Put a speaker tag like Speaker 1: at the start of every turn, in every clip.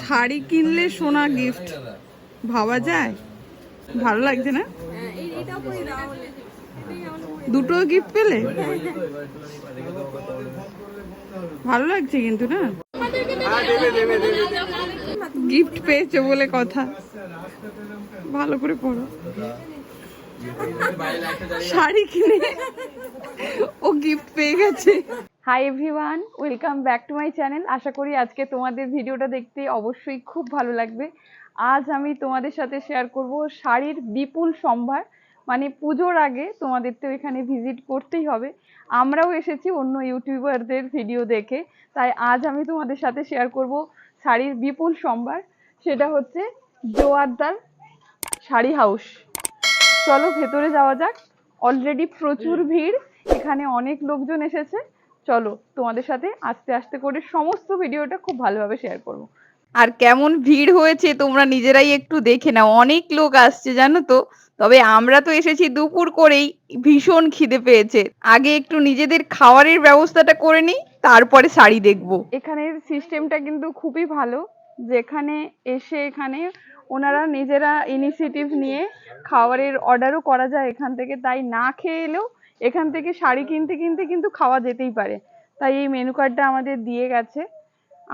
Speaker 1: শাড়ি কিনলে সোনা গিফট ভাবা যায়? ভালো লাগছে না? দুটো গিফট পেলে ভালো লাগছে কিন্তু না? গিফট পেয়েছো বলে কথা, ভালো করে পড়ো। শাড়ি কিনে ও গিফট পেয়ে গেছে। Hi everyone, welcome back to my channel. আশা করি আজকে তোমাদের ভিডিওটা দেখতে অবশ্যই খুব ভালো লাগবে। আজ আমি তোমাদের সাথে শেয়ার করব শাড়ির বিপুল সম্ভার। মানে পুজোর আগে তোমাদের তো এখানে ভিজিট করতেই হবে। আমরাও এসেছি অন্য ইউটিউবারদের ভিডিও দেখে, তাই আজ আমি তোমাদের সাথে শেয়ার করব শাড়ির বিপুল সম্ভার। সেটা হচ্ছে জোয়ারদার শাড়ি হাউস। চলো ভেতরে যাওয়া যাক। অলরেডি প্রচুর ভিড়, এখানে অনেক লোকজন এসেছে। চলো তোমাদের সাথে আস্তে আস্তে করে সমস্ত ভিডিওটা খুব ভালোভাবে শেয়ার করব। আর কেমন ভিড় হয়েছে তোমরা নিজেরাই একটু দেখে নাও, অনেক লোক আসছে জানো তো। তবে আমরা তো এসেছি দুপুর করেই, ভীষণ খিদে পেয়েছে। আগে একটু নিজেদের খাবারের ব্যবস্থাটা করে নিই, তারপরে শাড়ি দেখবো। এখানের সিস্টেমটা কিন্তু খুবই ভালো, যেখানে এসে এখানে ওনারা নিজেরা ইনিশিয়েটিভ নিয়ে খাবারের অর্ডারও করা যায় এখান থেকে। তাই না খেয়ে এলেও এখান থেকে শাড়ি কিনতে কিনতে কিন্তু খাওয়া যেতেই পারে। তাই এই মেনু কার্ডটা আমাদের দিয়ে গেছে,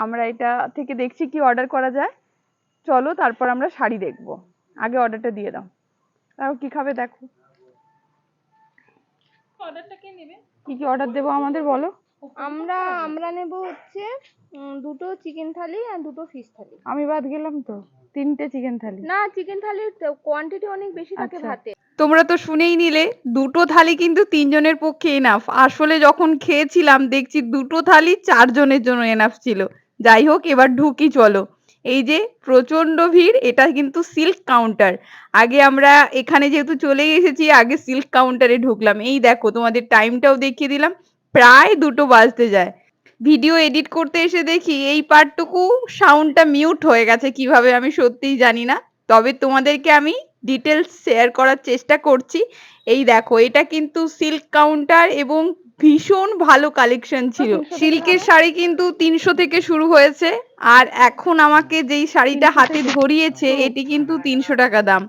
Speaker 1: আমরা এটা থেকে দেখছি কি অর্ডার করা যায়। চলো তারপর আমরা শাড়ি দেখবো। আগে অর্ডারটা দিয়ে দাও। তাও কি খাবে দেখো। অর্ডারটা কে নেবে? কি কি অর্ডার দেবো আমাদের বলো।
Speaker 2: আমরা নেব হচ্ছে দুটো চিকেন থালি আর দুটো ফিশ থালি।
Speaker 1: আমি বাদ গেলাম তো, তিনটে চিকেন থালি।
Speaker 2: না, চিকেন থালির কোয়ান্টিটি অনেক বেশি থাকে ভাতে।
Speaker 1: তোমরা তো শুনেই নিলে, দুটো থালি কিন্তু তিনজনের পক্ষে এনাফ। আসলে যখন খেয়েছিলাম দেখছি দুটো থালি চারজনের জন্য এনাফ ছিল। যাই হোক, এবার ঢুকি চলো। এই যে প্রচন্ড ভিড়, এটা কিন্তু সিল্ক কাউন্টার। আগে আমরা এখানে যেহেতু চলে এসেছি, আগে সিল্ক কাউন্টারে ঢুকলাম। এই দেখো, তোমাদের টাইমটাও দেখিয়ে দিলাম, প্রায় 2টো বাজতে যায়। ভিডিও এডিট করতে এসে দেখি এই পার্টটুকু সাউন্ডটা মিউট হয়ে গেছে, কিভাবে আমি সত্যিই জানি না। তবে তোমাদেরকে আমি ডিটেলস শেয়ার করার চেষ্টা করছি। এই দেখো, এটা কিন্তু সিল্ক কাউন্টার এবং ভীষণ ভালো কালেকশন ছিল। সিল্কের শাড়ি কিন্তু 300 থেকে শুরু হয়েছে, আর এখন আমাকে যেই শাড়িটা হাতে ধরিয়েছে এটি কিন্তু 300 টাকা দাম।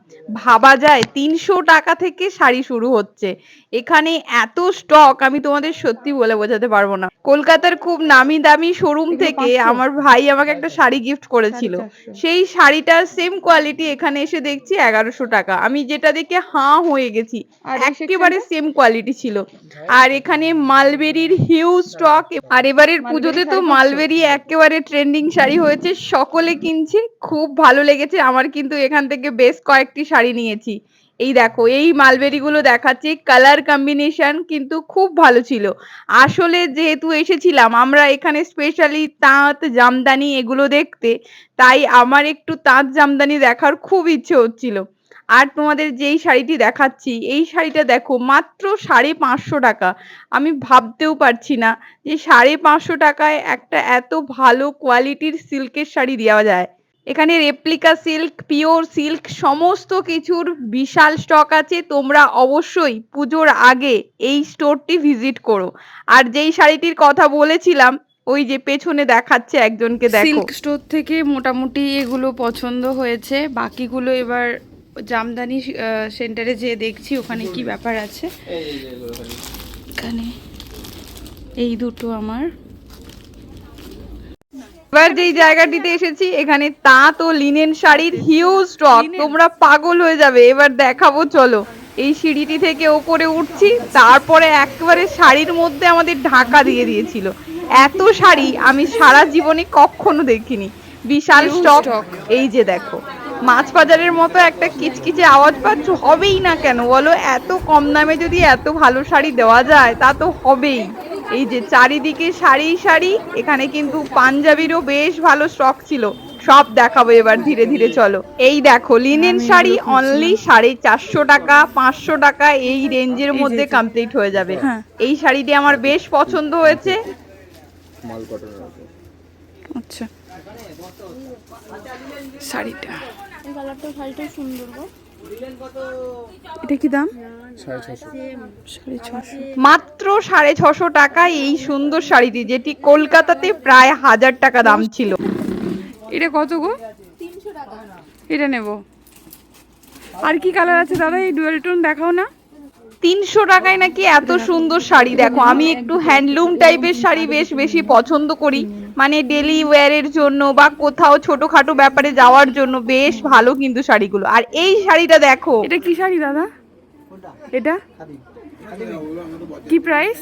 Speaker 1: ভাবা যায় 300 টাকা থেকে শাড়ি শুরু হচ্ছে। এখানে এত স্টক আমি তোমাদের সত্যি বলে বোঝাতে পারবো না। কলকাতার খুব নামি দামি শোরুম থেকে আমার ভাই আমাকে একটা শাড়ি গিফট করেছিল, সেই শাড়িটার সেম কোয়ালিটি এখানে এসে দেখছি 1100 টাকা। আমি যেটা দেখে হাঁ হয়ে গেছি, একেবারে সেম কোয়ালিটি ছিল। আর এখানে মালবেরির হিউজ স্টক। আর এবারের পুজোতে তো মালবেরি একেবারে ট্রেন্ডিং শাড়ি হয়েছে, সকলে কিনছে, খুব ভালো লেগেছে আমার। কিন্তু এখান থেকে বেশ কয়েকটি শাড়ি নিয়েছি। এই দেখো, এই মালবেরি গুলো দেখাচ্ছি, কালার কম্বিনেশন কিন্তু খুব ভালো ছিল। আসলে যেহেতু এসেছিলাম আমরা এখানে স্পেশালি তাঁত জামদানি এগুলো দেখতে, তাই আমার একটু তাঁত জামদানি দেখার খুব ইচ্ছে হচ্ছিল। আর তোমাদের যেই শাড়িটি দেখাচ্ছি, এই শাড়িটা দেখো মাত্র 550 টাকা। আমি ভাবতেও পারছি না যে 550 টাকায় একটা এত ভালো কোয়ালিটির সিল্কের শাড়ি দেওয়া যায়। এখানে রেপ্লিকা সিল্ক, পিওর সিল্ক সমস্ত কিছুর বিশাল স্টক আছে। তোমরা অবশ্যই পুজোর আগে এই স্টোরটি ভিজিট করো। আর যেই শাড়িটির কথা বলেছিলাম, ওই যে পেছনে দেখাচ্ছে একজনকে, দেখো। সিল্ক স্টোর থেকে মোটামুটি এগুলো পছন্দ হয়েছে, বাকিগুলো এবার জামদানি সেন্টারে যেয়ে দেখছি ওখানে কি ব্যাপার আছে। এখানে এই দুটো আমার। এবার যেই জায়গাটিতে এসেছি, এখানে তাঁত ও লিনেন শাড়ির হিউজ স্টক, তোমরা পাগল হয়ে যাবে। এবার দেখাবো চলো। এই সিঁড়িটি থেকে ওপরে উঠছি, তারপরে একেবারে শাড়ির মধ্যে আমাদের ঢাকা দিয়ে দিয়েছিল। এত শাড়ি আমি সারা জীবনে কখনো দেখিনি, বিশাল স্টক। এই যে দেখো, মাছ বাজারের মতো একটা কিচকিচে আওয়াজ পাচ্ছ, হবেই না কেন বলো? এত কম দামে যদি এত ভালো শাড়ি দেওয়া যায় তা তো হবেই। এই যে চারিদিকে শাড়ি শাড়ি, এখানে কিন্তু পাঞ্জাবিরও বেশ ভালো স্টক ছিল, সব দেখাবো এবার ধীরে ধীরে চলো। এই দেখো, লিনেন শাড়ি অনলি 450 টাকা, 500 টাকা এই রেঞ্জের মধ্যে কমপ্লিট হয়ে যাবে। এই শাড়িটি আমার বেশ পছন্দ হয়েছে। আচ্ছা, শাড়িটা
Speaker 2: সুন্দর গো।
Speaker 1: এটা কি দাম? 650। মাত্র 650 টাকায় এই সুন্দর শাড়িটি, যেটি কলকাতাতে প্রায় 1000 টাকা দাম ছিল। এটা কত গো?
Speaker 2: 300 টাকা।
Speaker 1: এটা নেব। আর কি কালার আছে দাদা, এই ডুয়েল টোন দেখাও না। 300 টাকায় নাকি এত সুন্দর শাড়ি। দেখো আমি একটু হ্যান্ডলুম টাইপের শাড়ি বেশ বেশি পছন্দ করি, মানে ডেলি ওয়্যারের জন্য বা কোথাও ছোটখাটো ব্যাপারে যাওয়ার জন্য বেশ ভালো কিন্তু শাড়িগুলো। আর এই শাড়িটা দেখো, এটা কি শাড়ি দাদা? এটা কি প্রাইস?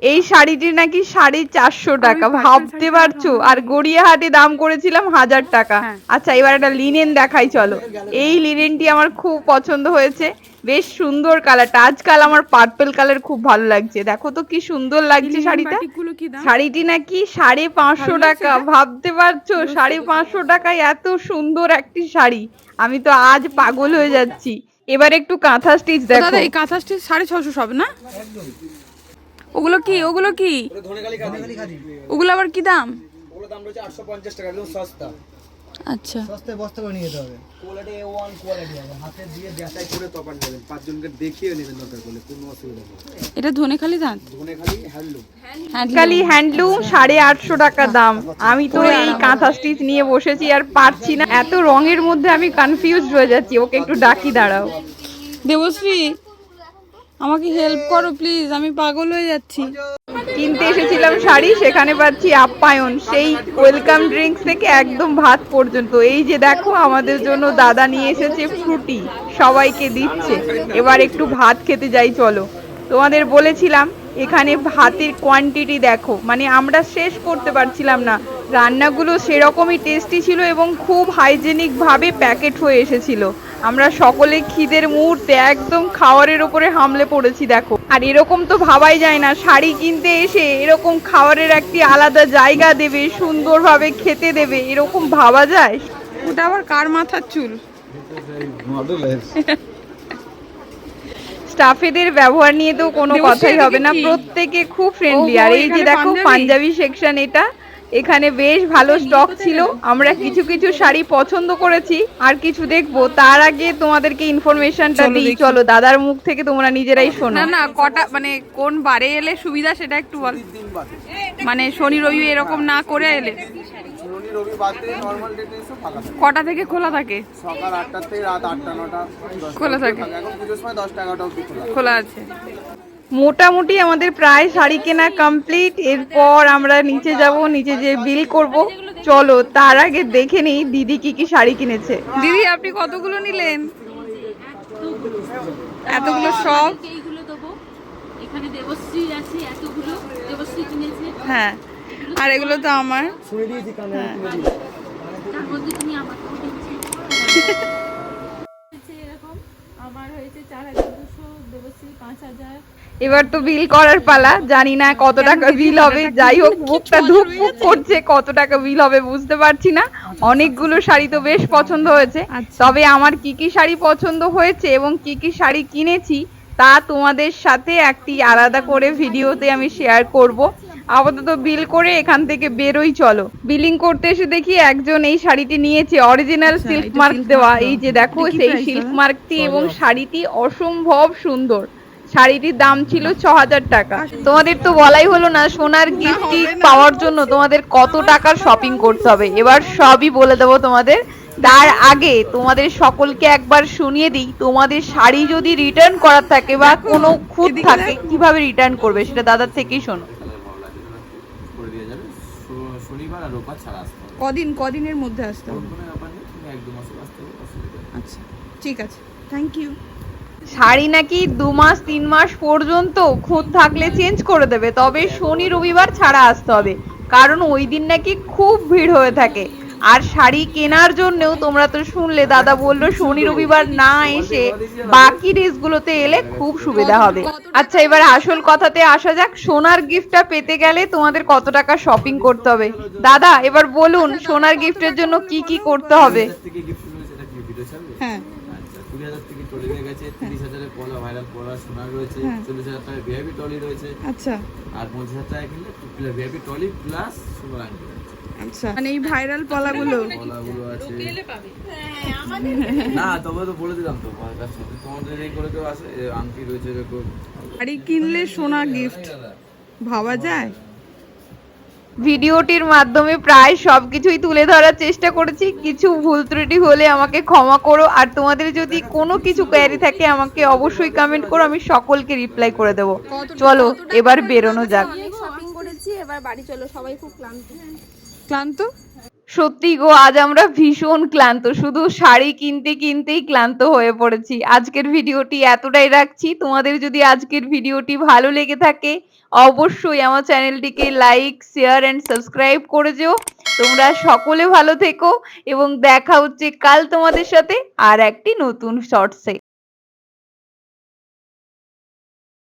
Speaker 1: এই শাড়িটির নাকি 450 টাকা, ভাবতে পারছো? আর গড়িয়াহাটে দাম করেছিলাম 1000 টাকা। আচ্ছা এবার একটা লিনেন দেখাই চলো। এই লিনেনটি আমার খুব পছন্দ হয়েছে, বেশ সুন্দর কালারটা। আজকাল আমার পার্পল কালার খুব ভালো লাগছে। দেখো তো কি সুন্দর লাগছে শাড়িটা। শাড়িটি নাকি 550 টাকা, ভাবতে পারছো? 550 টাকায় এত সুন্দর একটি শাড়ি, আমি তো আজ পাগল হয়ে যাচ্ছি। এবার একটু কাঁথা স্টিচ দেখো। দাদা এই কাঁথা স্টিচ 650 সব না? ওগুলো কি? ওগুলো কি? ওগুলো আবার কি দাম?
Speaker 3: ওগুলো দাম রয়েছে 850 টাকা, একদম সস্তা।
Speaker 1: আচ্ছা
Speaker 3: সস্তায় বস্তা করে নিয়ে যেতে হবে। কোয়ালিটি A1 কোয়ালিটি হবে, হাতে দিয়ে যাচাই করে তপান নেবেন, পাঁচজনকে দেখিয়ে নেবেন দরকার পড়লে, কোনো অসুবিধা নেই।
Speaker 1: এটা ধনেখালি দাঁত,
Speaker 3: ধনেখালি হ্যান্ডলুম,
Speaker 1: ধনেখালি হ্যান্ডলুম 850 টাকা দাম। আমি তো এই কাঁথা স্টিচ নিয়ে বসেছি আর পারছি না, এত রঙের মধ্যে আমি কনফিউজড হয়ে যাচ্ছি। ওকে একটু ডাকি, দাঁড়াও। দেবশ্রী আমাকে হেল্প করো প্লিজ, আমি পাগল হয়ে যাচ্ছি। কিনতে এসেছিলাম শাড়ি, সেখানে পাচ্ছি আপ্যায়ন, সেই ওয়েলকাম ড্রিঙ্কস থেকে একদম ভাত পর্যন্ত। এই যে দেখো আমাদের জন্য দাদা নিয়ে এসেছে ফ্রুটি, সবাইকে দিচ্ছে। এবার একটু ভাত খেতে যাই চলো। তোমাদের বলেছিলাম এখানে ভাতের কোয়ান্টিটি দেখো, মানে আমরা শেষ করতে পারছিলাম না। রান্নাগুলো সেরকমই টেস্টি ছিল এবং খুব হাইজেনিক ভাবে প্যাকেট হয়ে এসেছিল। আমরা সকলে খিদের মুহূর্তে একদম খাবারের উপরে হামলে পড়েছি দেখো। আর এরকম তো ভাবাই যায় না, শাড়ি কিনতে এসে এরকম খাবারের একটি আলাদা জায়গা দেবে, সুন্দরভাবে খেতে দেবে, এরকম ভাবা যায়? ওটা আবার কার মাথার চুল? স্টাফেদের ব্যবহার নিয়ে তো কোনো কথাই হবে না, প্রত্যেকে খুব ফ্রেন্ডলি। আর এই যে দেখো পাঞ্জাবি সেকশন, এটা এখানে বেশ ভালো স্টক ছিল। আমরা কিছু কিছু শাড়ি পছন্দ করেছি, আর কিছু দেখবো। তার আগে তোমাদেরকে ইনফরমেশনটা দিই চলো, দাদার মুখ থেকে তোমরা নিজেরাই শোনো। না না, কটা মানে কোন বারে এলে সুবিধা সেটা একটু বল। মানে শনি রবি এরকম না করে এলে?
Speaker 3: শনি রবি বাদ দিয়ে নরমাল ডেতে এসে ফাঁকা থাকে।
Speaker 1: কটা থেকে খোলা থাকে?
Speaker 3: সকাল 8টা থেকে রাত 8টা 9টা
Speaker 1: খোলা থাকে।
Speaker 3: এখন পুজোর সময় 10টা 11টা অবধি
Speaker 1: খোলা আছে। মোটামুটি আমাদের প্রায় শাড়ি কেনা কমপ্লিট। এরপর আমরা নিচে যাব, নিচে যে বিল করব। চলো তার আগে দেখে নিই দিদি কি কি শাড়ি কিনেছে। দিদি আপনি কতগুলো নিলেন? এতগুলো সব?
Speaker 4: এইগুলো দেবো, এখানে দেবশ্রী আছে, এতগুলো দেবশ্রী কিনেছে।
Speaker 1: হ্যাঁ, আর এগুলো তো আমার।
Speaker 3: শুনে দিয়েছি কানে
Speaker 4: তার মধ্যে তুমি আমাকে দিচ্ছি। এরকম আমার হয়েছে 4200, দেবশ্রী 5000।
Speaker 1: এবার তো বিল করার পালা, জানি না কত টাকা বিল হবে। যাই হোক, বুকটা ধুকপুক করছে, কত টাকা বিল হবে বুঝতে পারছি না। অনেকগুলো শাড়ি তো বেশ পছন্দ হয়েছে, তবে আমার কি কি শাড়ি পছন্দ হয়েছে এবং কি কি শাড়ি কিনেছি তা তোমাদের সাথে একটি আলাদা করে ভিডিওতে আমি শেয়ার করব। আপাতত বিল করে এখান থেকে বেরোই চলো। বিলিং করতে এসে দেখি একজন এই শাড়িটি নিয়েছে, অরিজিনাল সিল্ক মার্ক দেওয়া। এই যে দেখো সেই সিল্ক মার্কটি, এবং শাড়িটি অসম্ভব সুন্দর। শাড়িটির দাম ছিল 6000 টাকা। তোমাদের তো বলাই হলো না সোনার গিফট পাওয়ার জন্য তোমাদের কত টাকার শপিং করতে হবে। এবার সবই বলে দেবো তোমাদের। তার আগে তোমাদের সকলকে একবার শুনিয়ে দিই, তোমাদের শাড়ি যদি রিটার্ন করার থাকে বা কোনো খুঁত থাকে কিভাবে রিটার্ন করবে সেটা দাদার থেকেই শোনো।
Speaker 5: করে দিয়ে যাবে, শনিবার আর রোববার ছাড়া আসতে হবে।
Speaker 1: কদিনের মধ্যে আসতে হবে?
Speaker 5: কোনো ব্যাপার নেই, তুমি 1-2 মাসে আসতে হবে, অসুবিধা নেই।
Speaker 1: আচ্ছা ঠিক আছে, থ্যাংক ইউ। শাড়ি নাকি 2 মাস 3 মাস পর্যন্ত খুঁত থাকলে চেঞ্জ করে দেবে, তবে শনি রবিবার ছাড়া আসতে হবে, কারণ ওই দিন নাকি খুব ভিড় হয়ে থাকে। আর শাড়ি কেনার জন্যও তোমরা তো শুনলে, দাদা বললো শনি রবিবার না এসে বাকি ডেজগুলোতে এলে খুব সুবিধা হবে। আচ্ছা এবার আসল কথাতে আসা যাক। সোনার গিফটটা পেতে গেলে তোমাদের কত টাকা শপিং করতে হবে? দাদা এবার বলুন সোনার গিফটের জন্য কি কি করতে হবে?
Speaker 5: 20,000 থেকে গিফট শুরু হয়েছে, এটা কি ভিডিও ছাড়বে?
Speaker 1: হ্যাঁ,
Speaker 5: আচ্ছা, 20,000 থেকে টলি হয়ে গেছে, 30,000 এর পলা ভাইরাল পলা সোনার রয়েছে, 40,000 টাকা ভিআইপি টলি রয়েছে।
Speaker 1: আচ্ছা
Speaker 5: আর 50,000 টাকা কিনলে ভিআইপি টলি প্লাস সোনার আংটি রয়েছে।
Speaker 1: আচ্ছা, মানে এই ভাইরাল পলাগুলো
Speaker 5: পলাগুলো আছে না, তবে তো বলে দিলাম তো তোমাদের এই করে কেউ আসে, আংটি রয়েছে এরকম।
Speaker 1: শাড়ি কিনলে সোনা গিফট ভাবা যায়? ভিডিওটির মাধ্যমে প্রায় সবকিছুই তুলে ধরার চেষ্টা করেছি, কিছু ভুল ত্রুটি হলে আমাকে ক্ষমা করো, আর তোমাদের যদি কোনো কিছু কোয়ারি থাকে আমাকে অবশ্যই কমেন্ট করো, আমি সকলকে রিপ্লাই করে দেবো। চলো এবার বেরোনো যাক।
Speaker 2: শপিং করেছি, এবার বাড়ি চলো, সবাই খুব ক্লান্ত।
Speaker 6: ক্লান্ত?
Speaker 1: সত্যি গো, আজ আমরা ভীষণ ক্লান্ত, শুধু শাড়ি কিনতে কিনতেই ক্লান্ত হয়ে পড়েছি। আজকের ভিডিওটি এতটাই রাখছি। তোমাদের যদি আজকের ভিডিওটি ভালো লেগে থাকে অবশ্যই আমার চ্যানেলটিকে লাইক, শেয়ার এন্ড সাবস্ক্রাইব করে যেও। তোমরা সকলে ভালো থেকো এবং দেখা হচ্ছে কাল তোমাদের সাথে আর একটি নতুন শর্টসে।